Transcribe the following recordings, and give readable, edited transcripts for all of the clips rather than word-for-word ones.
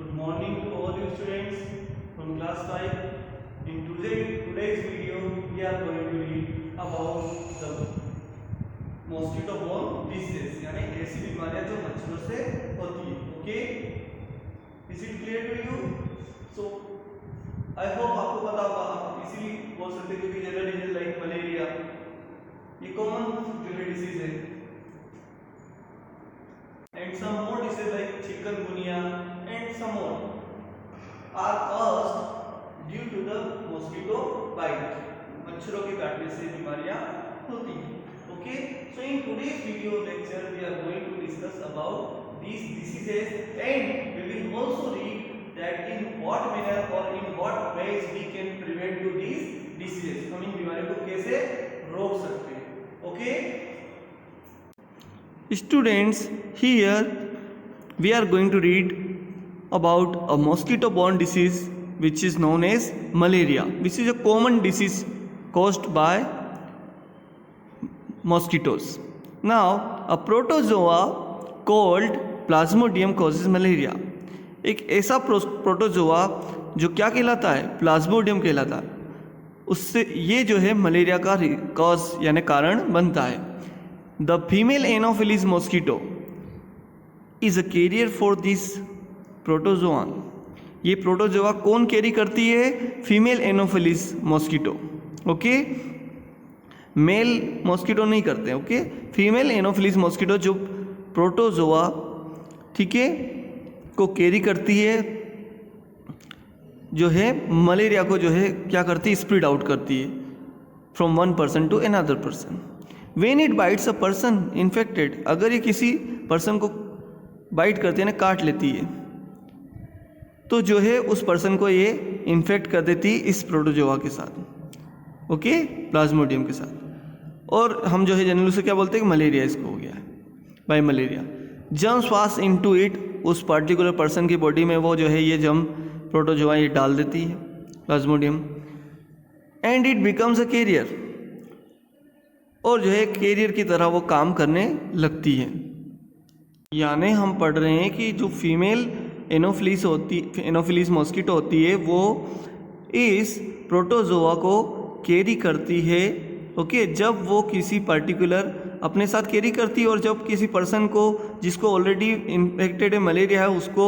Good morning to all you students from class 5. In today's video, we are going to read about the mosquito borne diseases, यानी ऐसी बीमारियां जो मच्छरों से होती है. Okay, is it clear to you? So I hope आपको पता होगा, आप इजीली बोल सकते हैं क्योंकि जनरल डिजीज लाइक मलेरिया ये कॉमन जो है डिसीज है. And some more diseases like chikungunya and some more are caused due to the mosquito bite. मच्छरों के काटने से बीमारियां होती हैं. Okay, so in today's video lecture we are going to discuss about these diseases and we will also read that in what manner or in what ways we can prevent to these diseases. हम इन बीमारियों को कैसे रोक सकते हैं. Okay. Students, here we are going to read about a mosquito borne disease which is known as malaria. This is a common disease caused by mosquitoes. Now, a protozoa called Plasmodium causes malaria. एक ऐसा protozoa जो क्या कहलाता है? Plasmodium कहलाता है. उससे ये जो है मलेरिया का कॉज यानी कारण बनता है. The female Anopheles mosquito is a carrier for this protozoan. ये प्रोटोजोआ कौन कैरी करती है? Female anopheles mosquito. Okay, male mosquito नहीं करते. ओके, फीमेल एनोफिलिस मॉस्किटो जो प्रोटोजोआ ठीक है को कैरी करती है, जो है मलेरिया को जो है क्या करती है? स्प्रेड आउट करती है from one person to another person. When it bites a person infected, अगर ये किसी पर्सन को बाइट करती है ना, काट लेती है, तो जो है उस पर्सन को ये इन्फेक्ट कर देती है इस प्रोटोजोआ के साथ. ओके, प्लाज्मोडियम के साथ. और हम जो है जनरली से क्या बोलते हैं कि मलेरिया इसको हो गया है by malaria. Germs pass into it, उस पर्टिकुलर पर्सन की बॉडी में वो जो है ये जर्म प्रोटोजोआ ये डाल देती है plasmodium, and it becomes a carrier. और जो है कैरियर की तरह वो काम करने लगती है. यानी हम पढ़ रहे हैं कि जो फीमेल एनोफिलिस मॉस्किटो होती है वो इस प्रोटोजोआ को कैरी करती है. ओके, जब वो किसी पर्टिकुलर अपने साथ कैरी करती है और जब किसी पर्सन को जिसको ऑलरेडी इन्फेक्टेड है मलेरिया है उसको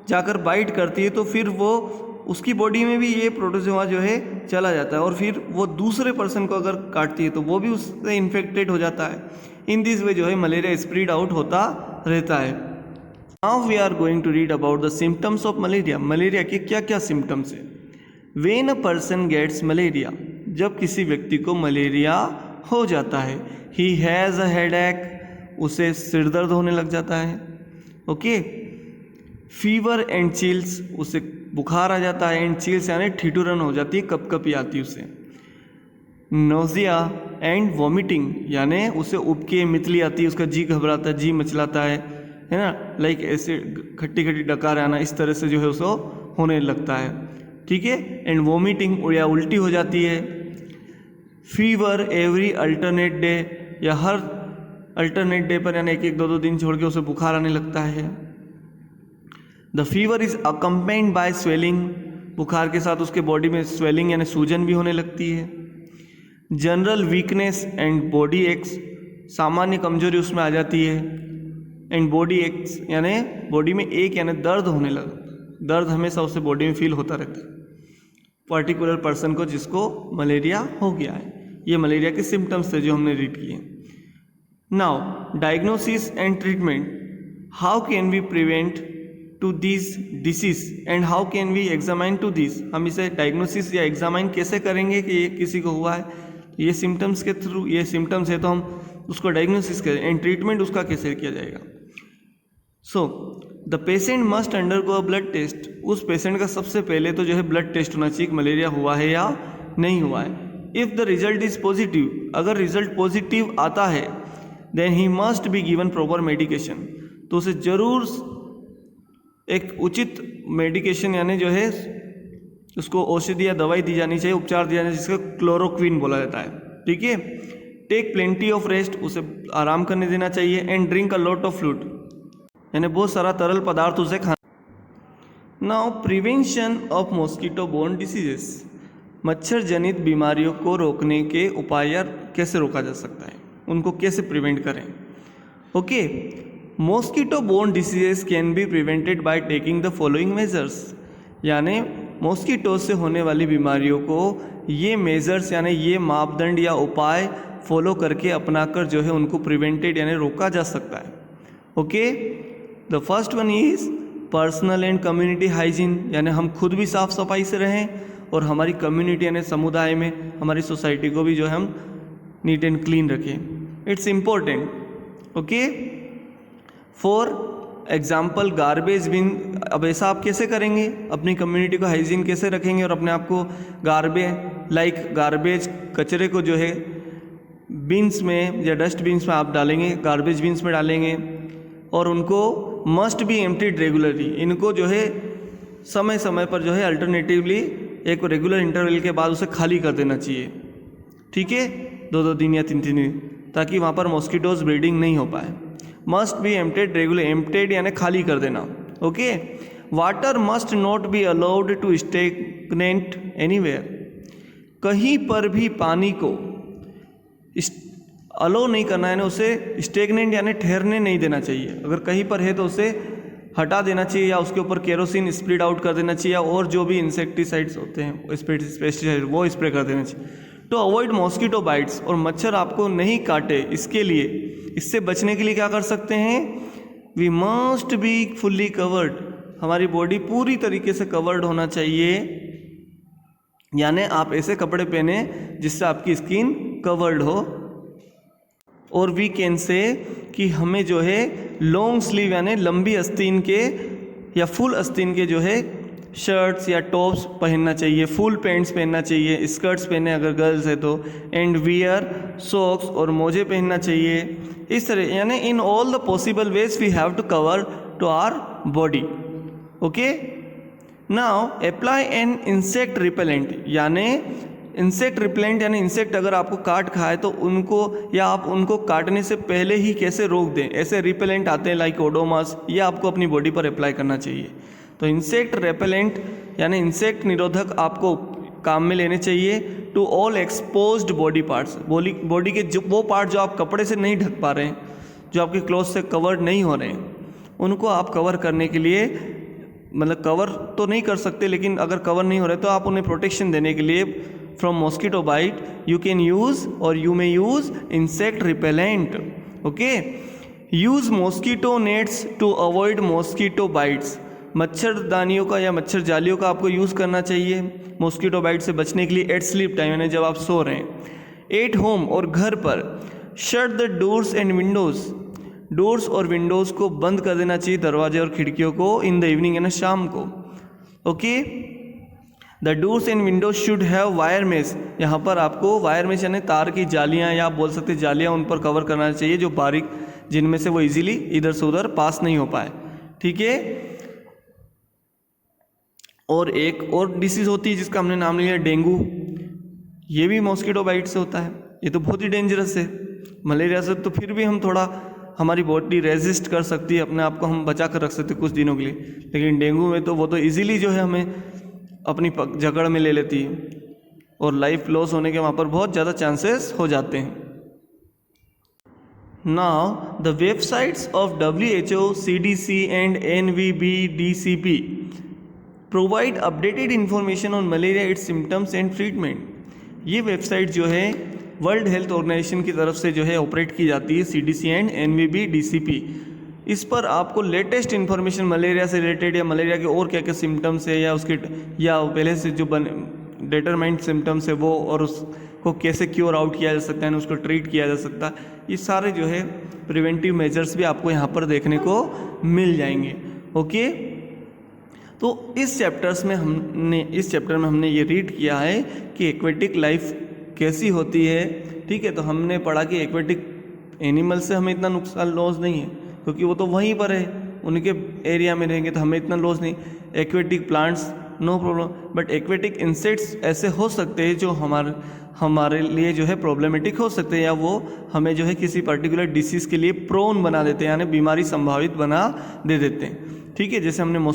जाकर बाइट करती है, तो फिर वो उसकी बॉडी में भी ये प्रोटोजोआ जो है चला जाता है और फिर वो दूसरे पर्सन को अगर काटती है तो वो भी उससे इन्फेक्टेड हो जाता है. इन दिस वे जो है मलेरिया स्प्रेड आउट होता रहता है. Now we are going to read about the symptoms of malaria. Malaria के क्या क्या सिम्टम्स है? When a person gets malaria, जब किसी व्यक्ति को मलेरिया हो जाता है, ही हैज़ अ हेडेक, उसे सिर दर्द होने लग जाता है. ओके, फीवर एंड चिल्स, उसे बुखार आ जाता है. एंड चिल्स यानी ठिठुरन हो जाती है, कपकपी आती है उसे. नोजिया एंड वॉमिटिंग, यानी उसे उबके मितली आती है, उसका जी घबराता है, जी मचलाता है ना, लाइक ऐसे खट्टी खट्टी डकार आना, इस तरह से जो है उसको होने लगता है. ठीक है, एंड वॉमिटिंग या उल्टी हो जाती है. फीवर एवरी अल्टरनेट डे, या हर अल्टरनेट डे पर यानी एक एक दो दो दिन छोड़ के उसे बुखार आने लगता है. The fever is accompanied by swelling, बुखार के साथ उसके बॉडी में स्वेलिंग यानी सूजन भी होने लगती है. General weakness and body aches, सामान्य कमजोरी उसमें आ जाती है. एंड बॉडी एक्स यानी बॉडी में एक यानी दर्द होने लगा, दर्द हमेशा उससे बॉडी में फील होता रहता है पर्टिकुलर पर्सन को जिसको मलेरिया हो गया है. ये मलेरिया के सिम्टम्स थे जो हमने रीड किए. Now diagnosis and treatment. How can we prevent to this disease and how can we examine to this. हम इसे डायग्नोसिस या एग्जामाइन कैसे करेंगे कि ये किसी को हुआ है, ये सिम्टम्स के थ्रू, ये सिम्टम्स है तो हम उसको डायग्नोसिस करें. एंड ट्रीटमेंट उसका कैसे किया जाएगा? So the patient must undergo a blood test. उस पेशेंट का सबसे पहले तो जो है ब्लड टेस्ट होना चाहिए कि मलेरिया हुआ है या नहीं हुआ है. If the result is positive, अगर रिजल्ट पॉजिटिव आता है, then he must be given proper medication. तो उसे ज़रूर एक उचित मेडिकेशन यानी जो है उसको औषधि या दवाई दी जानी चाहिए, उपचार दिया जाना, जिसको क्लोरोक्विन बोला जाता है. ठीक है, टेक प्लेंटी ऑफ रेस्ट, उसे आराम करने देना चाहिए. And drink a lot of fluid, यानी बहुत सारा तरल पदार्थ उसे खाना. Now prevention of mosquito borne diseases, मच्छर जनित बीमारियों को रोकने के उपाय यार कैसे रोका जा सकता है, उनको कैसे प्रिवेंट करें। Okay, mosquito borne diseases can be prevented by taking the following measures, यानी मॉस्किटो से होने वाली बीमारियों को ये मेजर्स यानी ये मापदंड या उपाय फॉलो करके अपनाकर जो है उनको प्रिवेंटेड यानी रोका जा सकता है। Okay, the first one is personal and community hygiene, यानी हम खुद भी साफ सफाई से रहें और हमारी कम्युनिटी यानी समुदाय में हमारी सोसाइटी को भी जो है हम नीट एंड क्लीन रखें। It's important. Okay, for example garbage bin, अब ऐसा आप कैसे करेंगे, अपनी कम्युनिटी को हाइजीन कैसे रखेंगे और अपने आप को गार्बेज कचरे को जो है बिन्स में या डस्ट बिन्स में आप डालेंगे, गार्बेज बिन्स में डालेंगे और उनको मस्ट बी एम्प्टीड रेगुलरली, इनको जो है समय समय पर जो है अल्टरनेटिवली एक रेगुलर इंटरवल के बाद उसे खाली कर देना चाहिए। ठीक है, 2-2 दिन या 3-3 दिन, ताकि वहाँ पर मॉस्किटोज ब्रीडिंग नहीं हो पाए। Must be emptied regular, emptied यानी खाली कर देना। Okay, water must not be allowed to stagnant anywhere, कहीं पर भी पानी को अलो नहीं करना है ना, उसे स्टेगनेंट यानी ठहरने नहीं देना चाहिए। अगर कहीं पर है तो उसे हटा देना चाहिए या उसके ऊपर केरोसिन स्प्रेड आउट कर देना चाहिए और जो भी इंसेक्टिसाइड्स होते हैं पेस्टिसाइड वो स्प्रे कर देना चाहिए। टू अवॉइड मॉस्किटो बाइट्स, और मच्छर आपको नहीं काटे इसके लिए, इससे बचने के लिए क्या कर सकते हैं, we must be fully covered, हमारी बॉडी पूरी तरीके से कवर्ड होना चाहिए, यानी आप ऐसे कपड़े पहने जिससे आपकी स्किन कवर्ड हो। और वी कैन से कि हमें जो है लॉन्ग स्लीव यानी लंबी आस्तीन के या फुल आस्तीन के जो है शर्ट्स या टॉप्स पहनना चाहिए, फुल पैंट्स पहनना चाहिए, स्कर्ट्स पहने अगर गर्ल्स है तो, एंड वियर सॉक्स, और मोजे पहनना चाहिए। इस तरह यानी in all the possible ways we have to cover to our body. Okay, now apply an insect repellent, यानी इंसेक्ट रिपेलेंट यानी इंसेक्ट अगर आपको काट खाए तो उनको या आप उनको काटने से पहले ही कैसे रोक दें, ऐसे रिपेलेंट आते हैं लाइक ओडोमॉस, ये आपको अपनी बॉडी पर अप्लाई करना चाहिए। तो इंसेक्ट रेपेलेंट यानी इंसेक्ट निरोधक आपको काम में लेने चाहिए to all exposed body parts, body के जो वो पार्ट जो आप कपड़े से नहीं ढक पा रहे हैं, जो आपके क्लोथ से कवर्ड नहीं हो रहे हैं, उनको आप कवर करने के लिए, मतलब कवर तो नहीं कर सकते लेकिन अगर कवर नहीं हो रहे तो आप उन्हें प्रोटेक्शन देने के लिए from mosquito bite you can use और you may use insect repellent. Okay, use mosquito nets to avoid mosquito bites, मच्छरदानियों का या मच्छर जालियों का आपको यूज़ करना चाहिए मॉस्किटो बाइट से बचने के लिए एट स्लीप टाइम यानी जब आप सो रहे हैं। एट होम, और घर पर shut the doors and Windows, doors और विंडोज़ को बंद कर देना चाहिए, दरवाजे और खिड़कियों को, इन द इवनिंग यानी शाम को। Okay, the doors and Windows should have wire mesh, यहाँ पर आपको वायर मेश यानी तार की जालियाँ या आप बोल सकते जालियाँ उन पर कवर करना चाहिए जो बारीक, जिनमें से वो इजीली इधर से उधर पास नहीं हो पाए। ठीक है, और एक और डिसीज़ होती है जिसका हमने नाम लिया डेंगू, ये भी मॉस्किटो बाइट से होता है, ये तो बहुत ही डेंजरस है। मलेरिया से तो फिर भी हम थोड़ा हमारी बॉडी रेजिस्ट कर सकती है, अपने आप को हम बचा कर रख सकते हैं कुछ दिनों के लिए, लेकिन डेंगू में तो वो तो इजीली जो है हमें अपनी जकड़ में ले लेती है और लाइफ लॉस होने के वहाँ पर बहुत ज़्यादा चांसेस हो जाते हैं। Now the websites of WHO, CDC and NVBDCP provide updated information on malaria, it's symptoms and treatment. ये वेबसाइट जो है वर्ल्ड हेल्थ ऑर्गेनाइजेशन की तरफ से जो है ऑपरेट की जाती है, CDC एंड NVBDCP। इस पर आपको लेटेस्ट इन्फॉर्मेशन मलेरिया से रिलेटेड या मलेरिया के और क्या क्या सिम्टम्स है या उसके या पहले से जो डिटरमाइंड सिम्टम्स है वो, और उसको कैसे क्योर आउट किया जा सकता है, उसको ट्रीट किया जा सकता है, ये सारे जो है प्रिवेंटिव मेजर्स भी आपको यहाँ पर देखने को मिल जाएंगे। ओके, तो इस चैप्टर में हमने ये रीड किया है कि एक्वेटिक लाइफ कैसी होती है। ठीक है, तो हमने पढ़ा कि एक्वेटिक एनिमल से हमें इतना नुकसान लॉस नहीं है क्योंकि वो तो वहीं पर है, उनके एरिया में रहेंगे तो हमें इतना लॉस नहीं। Aquatic plants no problem, but aquatic insects ऐसे हो सकते हैं जो हमारे लिए जो है प्रॉब्लमेटिक हो सकते हैं, या वो हमें जो है किसी पर्टिकुलर डिसीज़ के लिए प्रोन बना देते हैं, यानी बीमारी संभावित बना दे देते हैं। ठीक है, जैसे हमने